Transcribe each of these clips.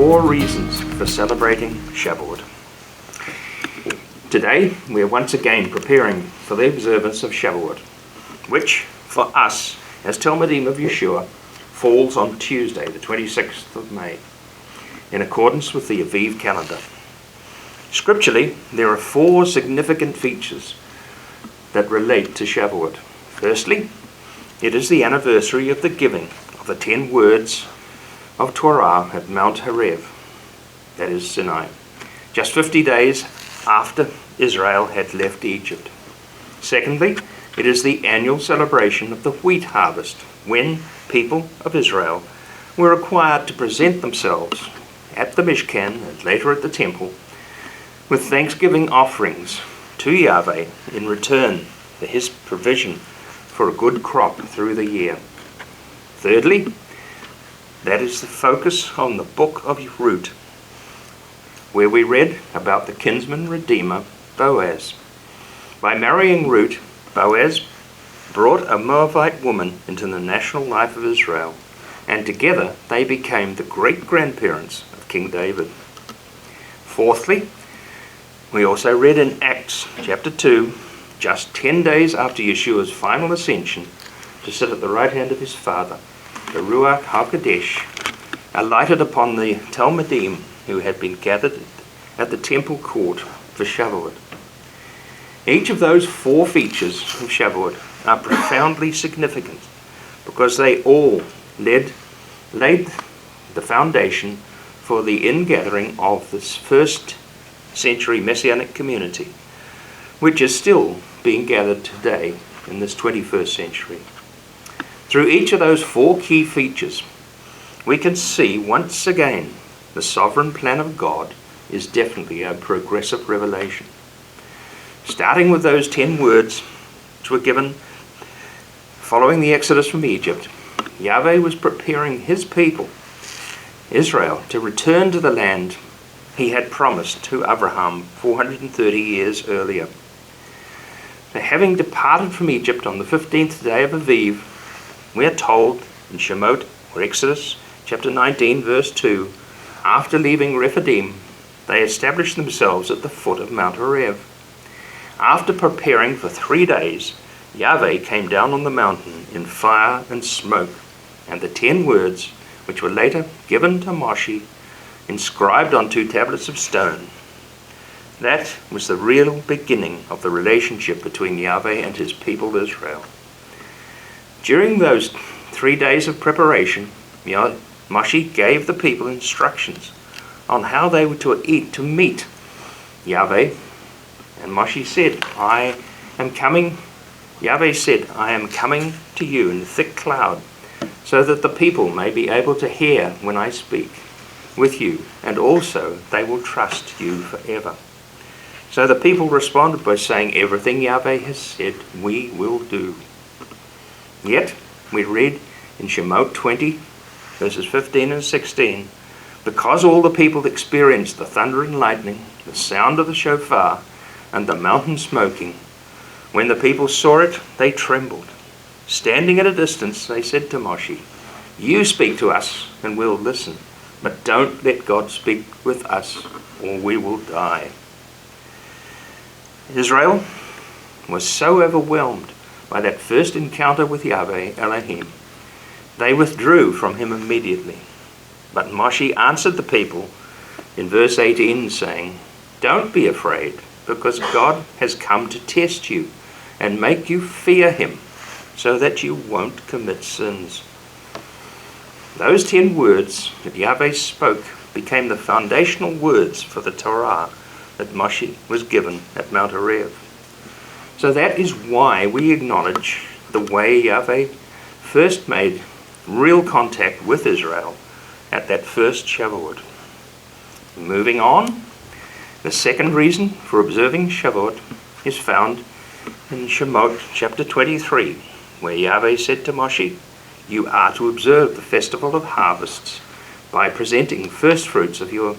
4 reasons for celebrating Shavuot. Today, we are once again preparing for the observance of Shavuot, which, for us, as Talmidim of Yeshua, falls on Tuesday, the 26th of May, in accordance with the YHVH calendar. Scripturally, there are 4 significant features that relate to Shavuot. Firstly, it is the anniversary of the giving of the 10 Words of Torah at Mount Horev, that is Sinai, just 50 days after Israel had left Egypt. Secondly, it is the annual celebration of the wheat harvest, when people of Israel were required to present themselves at the Mishkan and later at the temple with thanksgiving offerings to Yahweh in return for his provision for a good crop through the year. Thirdly, that is the focus on the Book of Rut, where we read about the kinsman redeemer Boaz. By marrying Rut, Boaz brought a Moa'vite woman into the national life of Israel, and together they became the great-grandparents of King David. Fourthly, we also read in Acts chapter 2, just 10 days after Yeshua's final ascension to sit at the right hand of his Father, the Ruach Ha Kodesh alighted upon the Talmidim who had been gathered at the temple court for Shavuot. Each of those 4 features of Shavuot are profoundly significant because they all laid the foundation for the ingathering of this first century messianic community, which is still being gathered today in this 21st century. Through each of those 4 key features, we can see once again the sovereign plan of God is definitely a progressive revelation. Starting with those 10 words which were given following the exodus from Egypt, Yahweh was preparing his people, Israel, to return to the land he had promised to Abraham 430 years earlier. Now, having departed from Egypt on the 15th day of YHVH, we are told in Shemot, or Exodus, chapter 19, verse 2, after leaving Rephidim, they established themselves at the foot of Mount Horev. After preparing for 3 days, Yahweh came down on the mountain in fire and smoke, and the 10 words, which were later given to Moshe, inscribed on 2 tablets of stone. That was the real beginning of the relationship between Yahweh and his people Israel. During those 3 days of preparation, Moshe gave the people instructions on how they were to meet Yahweh. And Moshe said, Yahweh said, I am coming to you in a thick cloud, so that the people may be able to hear when I speak with you, and also they will trust you forever. So the people responded by saying, everything Yahweh has said, we will do. Yet, we read in Shemot 20, verses 15 and 16, because all the people experienced the thunder and lightning, the sound of the shofar, and the mountain smoking, when the people saw it, they trembled. Standing at a distance, they said to Moshe, you speak to us, and we'll listen, but don't let God speak with us, or we will die. Israel was so overwhelmed by that first encounter with Yahweh Elohim, they withdrew from him immediately. But Moshe answered the people in verse 18, saying, don't be afraid, because God has come to test you and make you fear him, so that you won't commit sins. Those 10 words that Yahweh spoke became the foundational words for the Torah that Moshe was given at Mount Horev. So that is why we acknowledge the way Yahweh first made real contact with Israel at that first Shavuot. Moving on, the second reason for observing Shavuot is found in Shemot chapter 23, where Yahweh said to Moshe, you are to observe the festival of harvests by presenting first fruits of your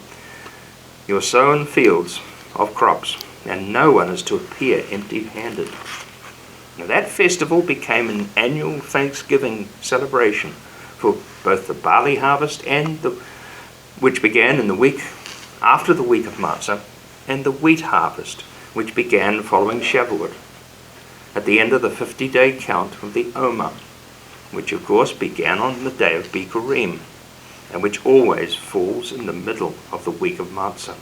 sown fields of crops, and no one is to appear empty-handed. Now, that festival became an annual Thanksgiving celebration for both the barley harvest and the which began in the week after the week of Matzah, and the wheat harvest, which began following Shavuot, at the end of the 50-day count of the Omer, which of course began on the day of Bikurim, and which always falls in the middle of the week of Matzah.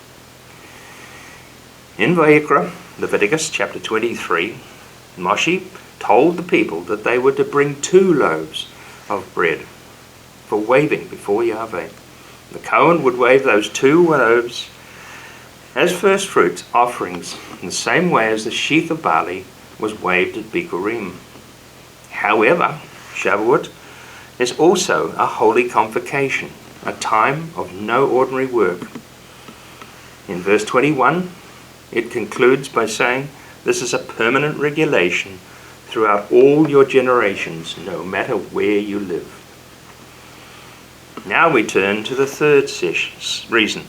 In Vayikra, Leviticus chapter 23, Moshe told the people that they were to bring 2 loaves of bread for waving before Yahweh. The Cohen would wave those 2 loaves as first fruits offerings in the same way as the sheaf of barley was waved at Bikurim. However, Shavuot is also a holy convocation, a time of no ordinary work. In verse 21, it concludes by saying, "This is a permanent regulation throughout all your generations, no matter where you live." Now we turn to the third reason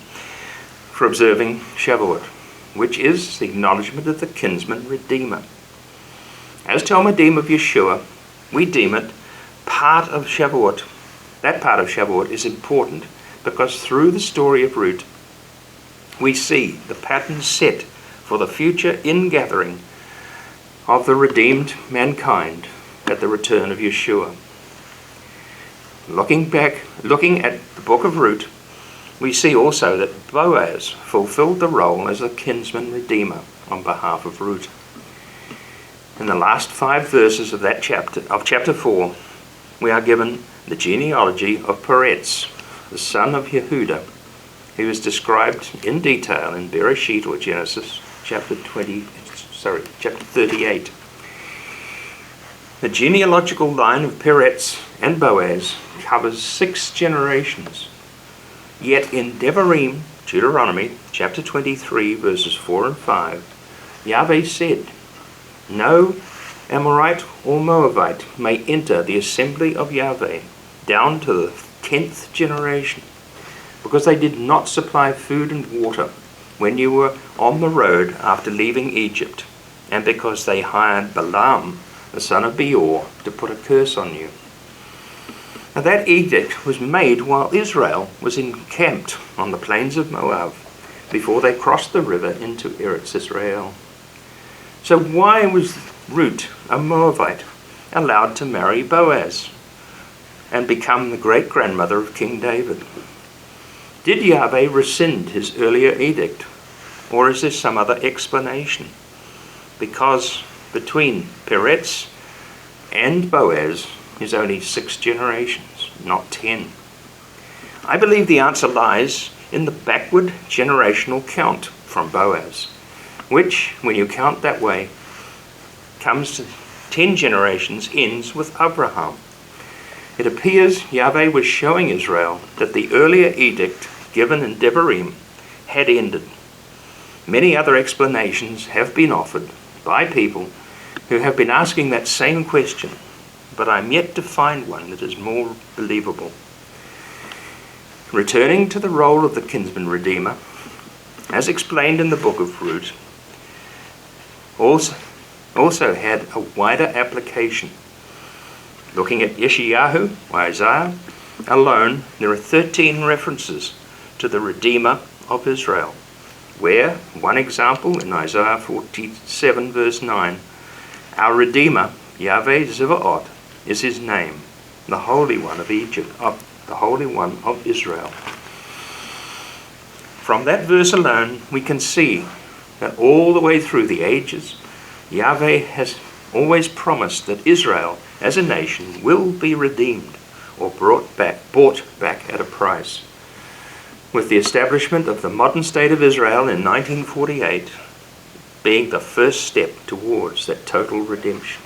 for observing Shavuot, which is the acknowledgement of the kinsman redeemer. As Talmidim of Yeshua, we deem it part of Shavuot. That part of Shavuot is important because through the story of Rut, we see the pattern set for the future ingathering of the redeemed mankind at the return of Yeshua. Looking at the Book of Rut, we see also that Boaz fulfilled the role as a kinsman redeemer on behalf of Rut. In the last 5 verses of that chapter 4, we are given the genealogy of Peretz, the son of Yehuda, who is described in detail in Bereshit or Genesis chapter 38. The genealogical line of Peretz and Boaz covers 6 generations. Yet in Devarim, Deuteronomy chapter 23, verses 4 and 5, Yahweh said, "No Amorite or Moa'vite may enter the assembly of Yahweh down to the 10th generation, because they did not supply food and water when you were on the road after leaving Egypt, and because they hired Balaam, the son of Beor, to put a curse on you." Now that edict was made while Israel was encamped on the plains of Moab, before they crossed the river into Eretz Israel. So why was Rut, a Moabite, allowed to marry Boaz and become the great-grandmother of King David? Did Yahweh rescind his earlier edict, or is there some other explanation? Because between Peretz and Boaz is only 6 generations, not 10. I believe the answer lies in the backward generational count from Boaz, which, when you count that way, comes to 10 generations, ends with Abraham. It appears Yahweh was showing Israel that the earlier edict given in Devarim had ended. Many other explanations have been offered by people who have been asking that same question, but I'm yet to find one that is more believable. Returning to the role of the kinsman redeemer, as explained in the Book of Rut, also had a wider application. Looking at Yeshayahu, or Isaiah, alone, there are 13 references to the Redeemer of Israel, where, one example in Isaiah 47 verse 9, our Redeemer, Yahweh Zevaot, is his name, the Holy One of the Holy One of Israel. From that verse alone, we can see that all the way through the ages, Yahweh has always promised that Israel as a nation will be redeemed or bought back at a price. With the establishment of the modern state of Israel in 1948 being the first step towards that total redemption.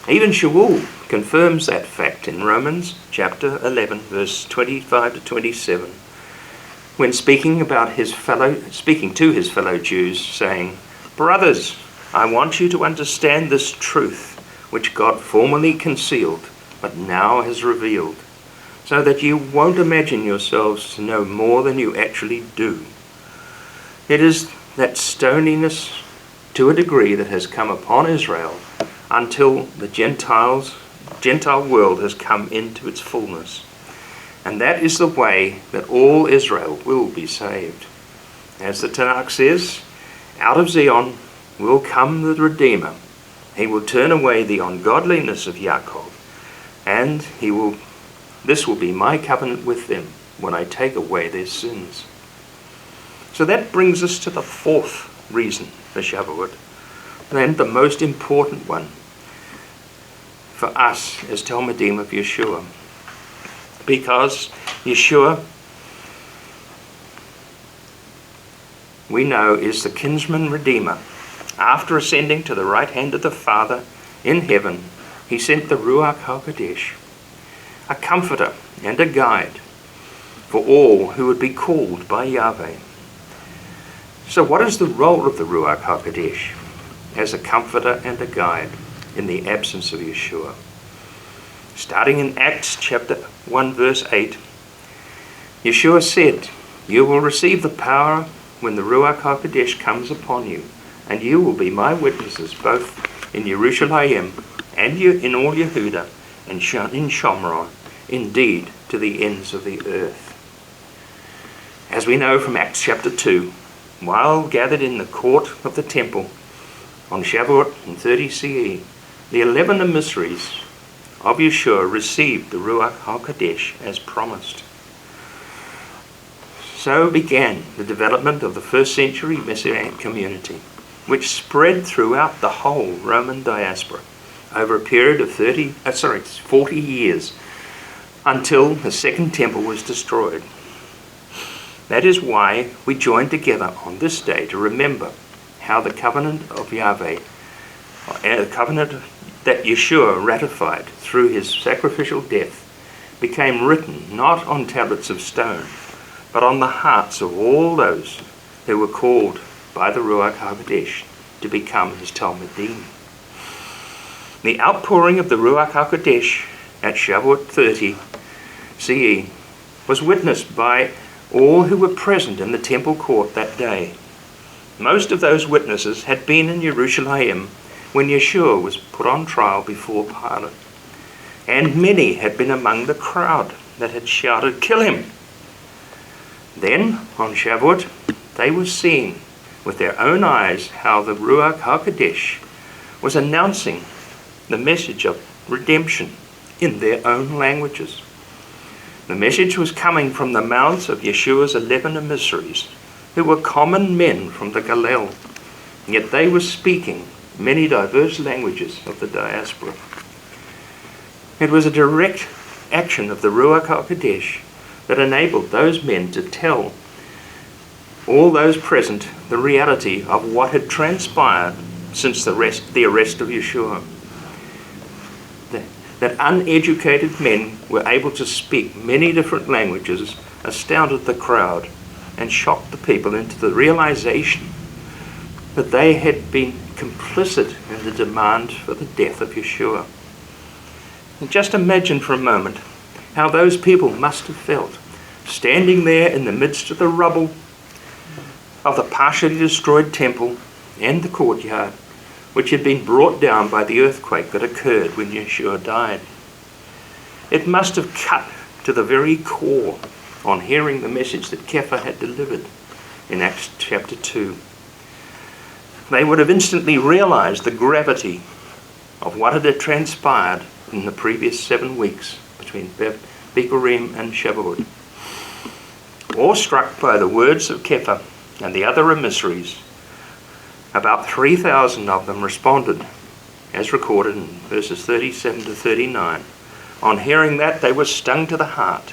Even Shavuot confirms that fact in Romans chapter 11 verse 25 to 27 when speaking to his fellow Jews, saying, "Brothers, I want you to understand this truth which God formerly concealed but now has revealed, so that you won't imagine yourselves to know more than you actually do. It is that stoniness to a degree that has come upon Israel until the Gentile world has come into its fullness. And that is the way that all Israel will be saved. As the Tanakh says, out of Zion will come the Redeemer. He will turn away the ungodliness of Yaakov, and this will be my covenant with them when I take away their sins. So that brings us to the fourth reason for Shavuot, and the most important one for us as Talmidim of Yeshua. Because Yeshua, we know, is the kinsman redeemer. After ascending to the right hand of the Father in heaven, he sent the Ruach Ha Kodesh, a comforter and a guide for all who would be called by Yahweh. So what is the role of the Ruach Ha Kodesh as a comforter and a guide in the absence of Yeshua? Starting in Acts chapter 1 verse 8, Yeshua said, "You will receive the power when the Ruach Ha Kodesh comes upon you, and you will be my witnesses both in Jerusalem and in all Yehuda and in Shomron, indeed to the ends of the earth." As we know from Acts chapter 2, while gathered in the court of the temple on Shavuot in 30 CE, the 11 emissaries of Yeshua received the Ruach Ha Kodesh as promised. So began the development of the first century Messianic community, which spread throughout the whole Roman diaspora over a period of 40 years until the second temple was destroyed. That is why we join together on this day to remember how the covenant of Yahweh, the covenant that Yeshua ratified through his sacrificial death, became written not on tablets of stone, but on the hearts of all those who were called by the Ruach Ha Kodesh to become his Talmidim. The outpouring of the Ruach Ha Kodesh at Shavuot 30 CE was witnessed by all who were present in the temple court that day. Most of those witnesses had been in Jerusalem when Yeshua was put on trial before Pilate, and many had been among the crowd that had shouted, "Kill him!" Then, on Shavuot, they were seeing with their own eyes how the Ruach Ha Kodesh was announcing the message of redemption in their own languages. The message was coming from the mouths of Yeshua's 11 emissaries, who were common men from the Galilee, yet they were speaking many diverse languages of the diaspora. It was a direct action of the Ruach Ha Kodesh that enabled those men to tell all those present the reality of what had transpired since the arrest of Yeshua. That uneducated men were able to speak many different languages astounded the crowd and shocked the people into the realization that they had been complicit in the demand for the death of Yeshua. And just imagine for a moment how those people must have felt, standing there in the midst of the rubble of the partially destroyed temple and the courtyard, which had been brought down by the earthquake that occurred when Yeshua died. It must have cut to the very core on hearing the message that Kepha had delivered in Acts chapter 2. They would have instantly realized the gravity of what had transpired in the previous 7 weeks between Bikurim and Shavuot. Awestruck by the words of Kepha and the other emissaries, about 3,000 of them responded, as recorded in verses 37 to 39. On hearing that, they were stung to the heart,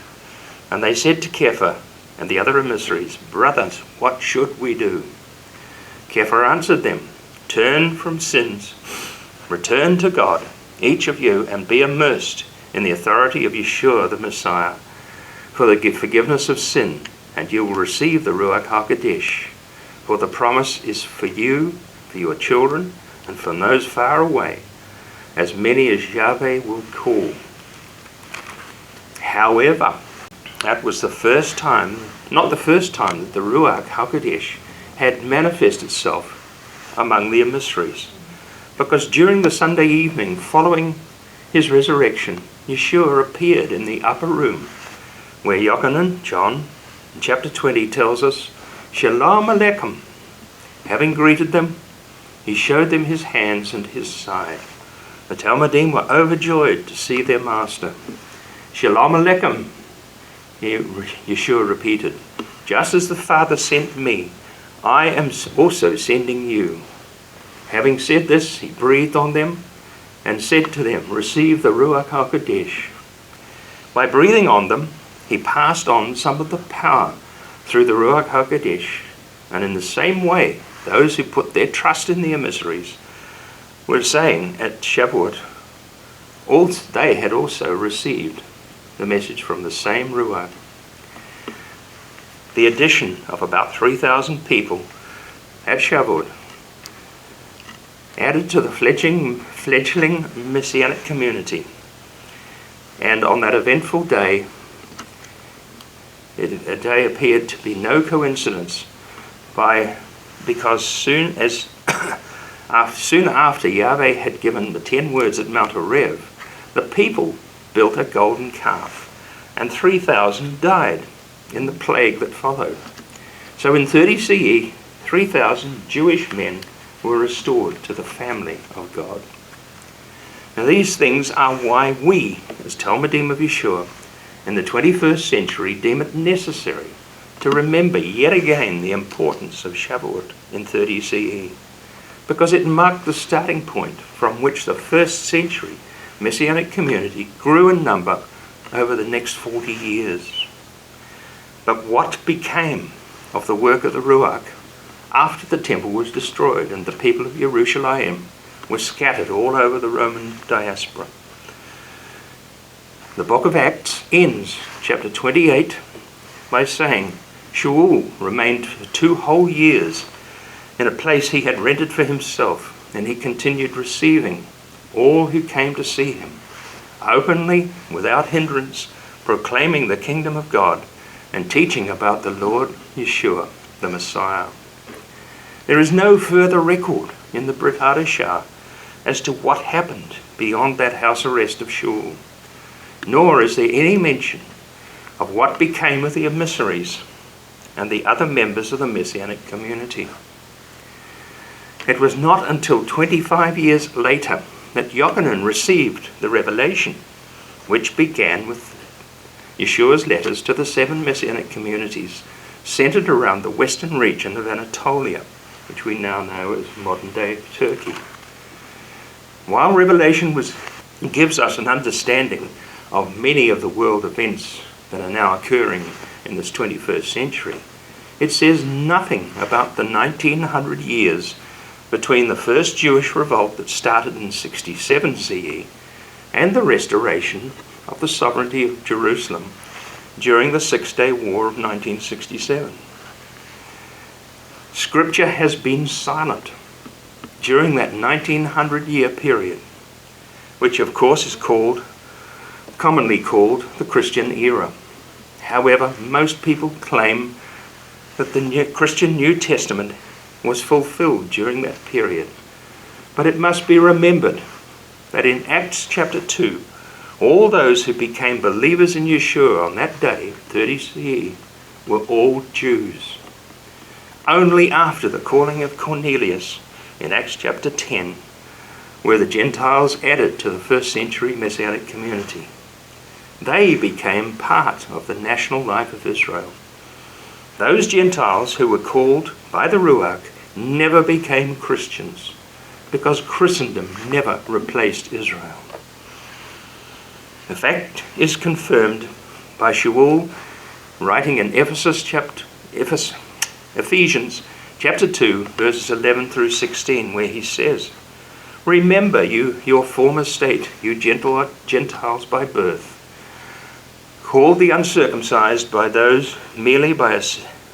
and they said to Kepha and the other emissaries, "Brothers, what should we do?" Kepha answered them, "Turn from sins, return to God, each of you, and be immersed in the authority of Yeshua the Messiah for the forgiveness of sin, and you will receive the Ruach Ha Kodesh. For the promise is for you, for your children, and from those far away, as many as Yahweh will call." However, that was not the first time that the Ruach Ha Kodesh had manifested itself among the emissaries. Because during the Sunday evening following his resurrection, Yeshua appeared in the upper room where Yochanan, John, in chapter 20 tells us, Shalom Aleichem. Having greeted them, he showed them his hands and his side. The Talmidim were overjoyed to see their master. Shalom Aleichem, Yeshua repeated. Just as the Father sent me, I am also sending you. Having said this, he breathed on them and said to them, receive the Ruach Ha Kodesh. By breathing on them, he passed on some of the power through the Ruach Ha Kodesh. And in the same way, those who put their trust in the emissaries were saying at Shavuot, they had also received the message from the same Ruach. The addition of about 3,000 people at Shavuot added to the fledgling Messianic community. And on that eventful day, a day appeared to be no coincidence, because soon after Yahweh had given the 10 words at Mount Horev, the people built a golden calf, and 3,000 died in the plague that followed. So in 30 CE, 3,000 Jewish men were restored to the family of God. Now these things are why we, as Talmidim of Yeshua, in the 21st century deem it necessary to remember yet again the importance of Shavuot in 30 CE, because it marked the starting point from which the first century Messianic community grew in number over the next 40 years. But what became of the work of the Ruach after the temple was destroyed and the people of Jerusalem were scattered all over the Roman diaspora? The book of Acts ends, chapter 28, by saying, Shaul remained for 2 whole years in a place he had rented for himself, and he continued receiving all who came to see him, openly, without hindrance, proclaiming the kingdom of God and teaching about the Lord Yeshua, the Messiah. There is no further record in the Brit Hadashah as to what happened beyond that house arrest of Shaul, nor is there any mention of what became of the emissaries and the other members of the Messianic community. It was not until 25 years later that Yochanan received the revelation, which began with Yeshua's letters to the 7 Messianic communities centered around the western region of Anatolia, which we now know as modern-day Turkey. While Revelation gives us an understanding of many of the world events that are now occurring in this 21st century, it says nothing about the 1900 years between the first Jewish revolt that started in 67 CE and the restoration of the sovereignty of Jerusalem during the Six-Day War of 1967. Scripture has been silent during that 1900-year period, which of course is commonly called the Christian era. However, most people claim that the Christian New Testament was fulfilled during that period. But it must be remembered that in Acts chapter 2, all those who became believers in Yeshua on that day, 30 CE, were all Jews. Only after the calling of Cornelius in Acts chapter 10 were the Gentiles added to the first century Messianic community. They became part of the national life of Israel. Those Gentiles who were called by the Ruach never became Christians, because Christendom never replaced Israel. The fact is confirmed by Shaul writing in Ephesians chapter 2, verses 11 through 16, where he says, Remember your former state, you Gentiles by birth, called the uncircumcised by those merely by an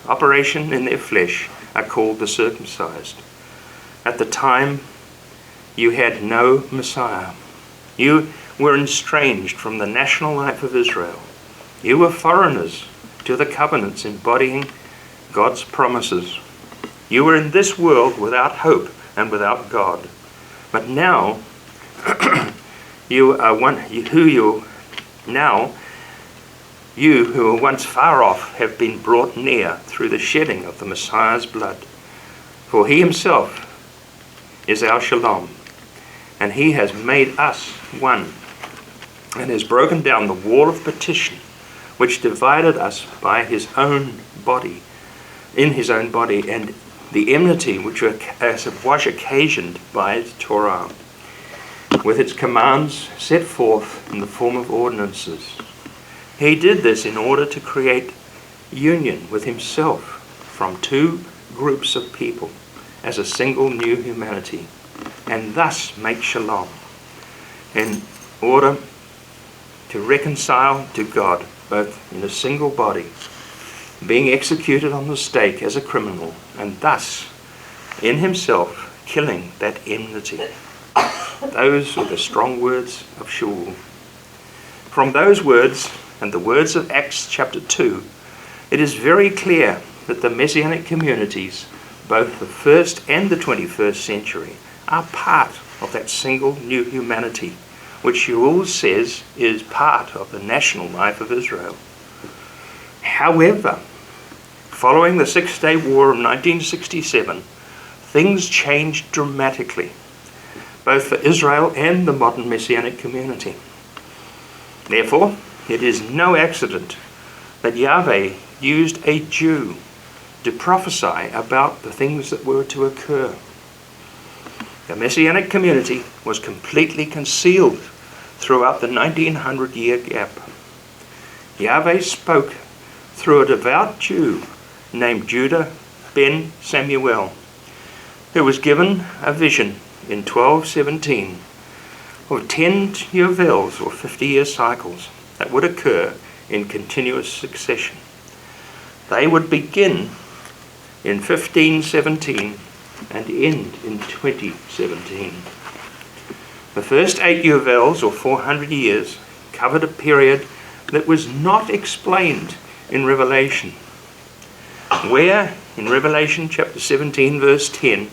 operation in their flesh, are called the circumcised. At the time, you had no Messiah. You were estranged from the national life of Israel. You were foreigners to the covenants embodying God's promises. You were in this world without hope and without God. But now, you You who were once far off have been brought near through the shedding of the Messiah's blood. For he himself is our shalom, and he has made us one, and has broken down the wall of partition which divided us by his own body, in his own body, and the enmity which was occasioned by the Torah, with its commands set forth in the form of ordinances. He did this in order to create union with himself from two groups of people as a single new humanity, and thus make shalom, in order to reconcile to God both in a single body, being executed on the stake as a criminal, and thus in himself killing that enmity. Those were the strong words of Shavuot. From those words and the words of Acts chapter 2, it is very clear that the Messianic communities, both the 1st and the 21st century, are part of that single new humanity, which Shavuot says is part of the national life of Israel. However, following the Six-Day War of 1967, things changed dramatically, both for Israel and the modern Messianic community. Therefore, it is no accident that Yahweh used a Jew to prophesy about the things that were to occur. The Messianic community was completely concealed throughout the 1900-year gap. Yahweh spoke through a devout Jew named Judah ben Samuel, who was given a vision in 1217 of 10 yovels or 50-year cycles that would occur in continuous succession. They would begin in 1517 and end in 2017. The first 8 yovels or 400 years covered a period that was not explained in Revelation, where in Revelation chapter 17 verse 10,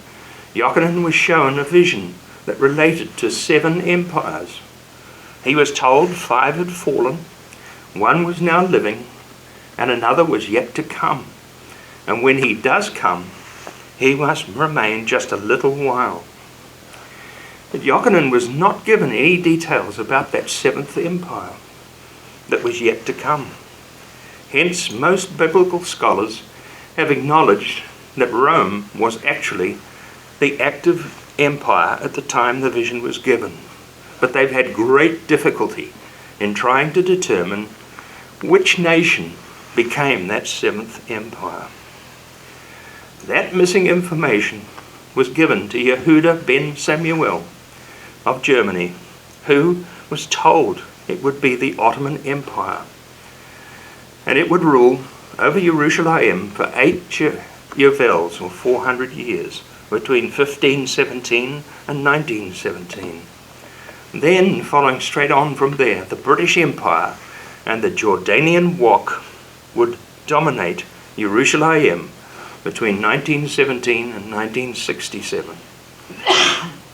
Yochanan was shown a vision that related to 7 empires. He was told 5 had fallen, 1 was now living, and another was yet to come. And when he does come, he must remain just a little while. But Yochanan was not given any details about that 7th empire that was yet to come. Hence, most biblical scholars have acknowledged that Rome was actually the active empire at the time the vision was given. But they've had great difficulty in trying to determine which nation became that 7th empire. That missing information was given to Yehuda ben Samuel of Germany, who was told it would be the Ottoman Empire, and it would rule over Jerusalem for 8 yovels or 400 years between 1517 and 1917. Then, following straight on from there, the British Empire and the Jordanian Wak would dominate Jerusalem between 1917 and 1967.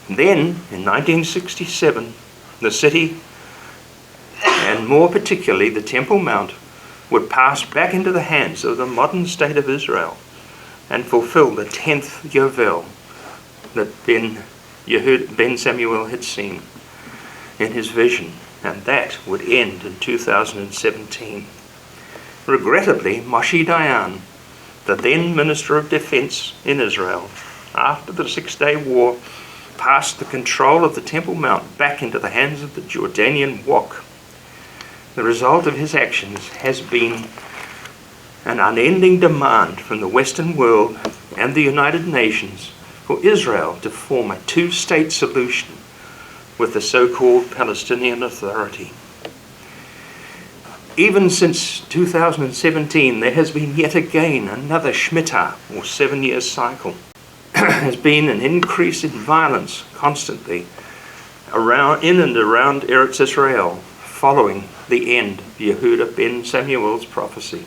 Then, in 1967, the city, and more particularly the Temple Mount, would pass back into the hands of the modern state of Israel and fulfill the 10th Yovel that Ben Samuel had seen in his vision, and that would end in 2017. Regrettably, Moshe Dayan, the then Minister of Defense in Israel, after the 6-Day War, passed the control of the Temple Mount back into the hands of the Jordanian Wak. The result of his actions has been an unending demand from the Western world and the United Nations for Israel to form a 2-state solution with the so-called Palestinian Authority. Even since 2017, there has been yet again another Shemitah, or 7-year cycle. Has been an increase in violence constantly in and around Eretz Israel following the end of Yehuda ben Samuel's prophecy.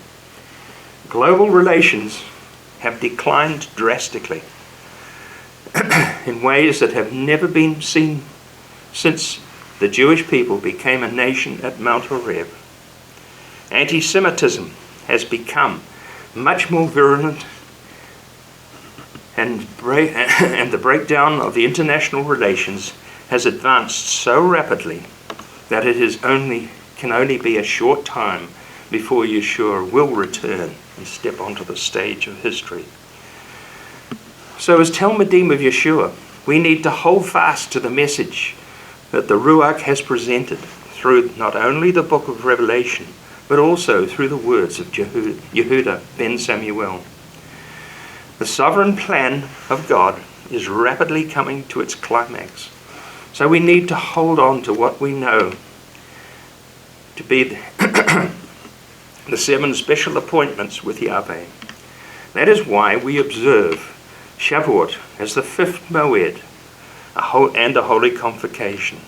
Global relations have declined drastically in ways that have never been seen since the Jewish people became a nation at Mount Horev. Anti-Semitism has become much more virulent, and the breakdown of the international relations has advanced so rapidly that it can only be a short time before Yeshua will return and step onto the stage of history. So as Talmidim of Yeshua, we need to hold fast to the message that the Ruach has presented through not only the book of Revelation, but also through the words of Yehuda ben Samuel. The sovereign plan of God is rapidly coming to its climax. So we need to hold on to what we know to be the 7 special appointments with Yahweh. That is why we observe Shavuot as the 5th Moed and a holy convocation,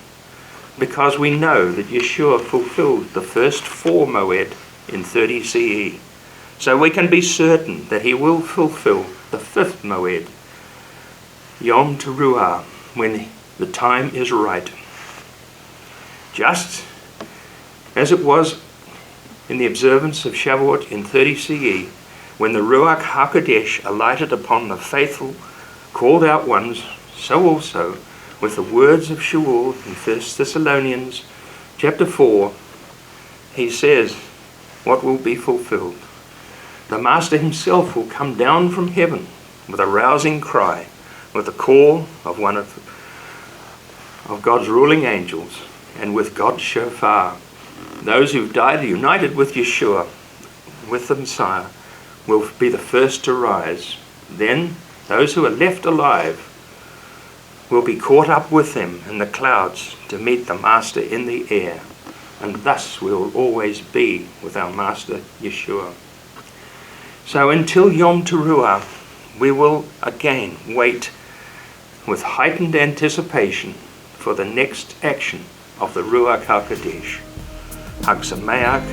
because we know that Yeshua fulfilled the first 4 Moed in 30 CE. So we can be certain that he will fulfill the 5th Moed, Yom Teruah, when the time is right. Just as it was in the observance of Shavuot in 30 CE, when the Ruach Ha Kodesh alighted upon the faithful, called out ones, so also with the words of Shavuot in 1 Thessalonians chapter 4, he says what will be fulfilled. The Master himself will come down from heaven with a rousing cry, with the call of one of God's ruling angels, and with God's shofar. Those who've died united with Yeshua, with the Messiah, will be the first to rise. Then those who are left alive will be caught up with them in the clouds to meet the Master in the air, and thus we will always be with our Master Yeshua. So until Yom Teruah, we will again wait with heightened anticipation for the next action of the Ruach Ha Kodesh. Hag Sameach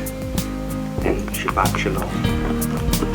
and Shabbat Shalom.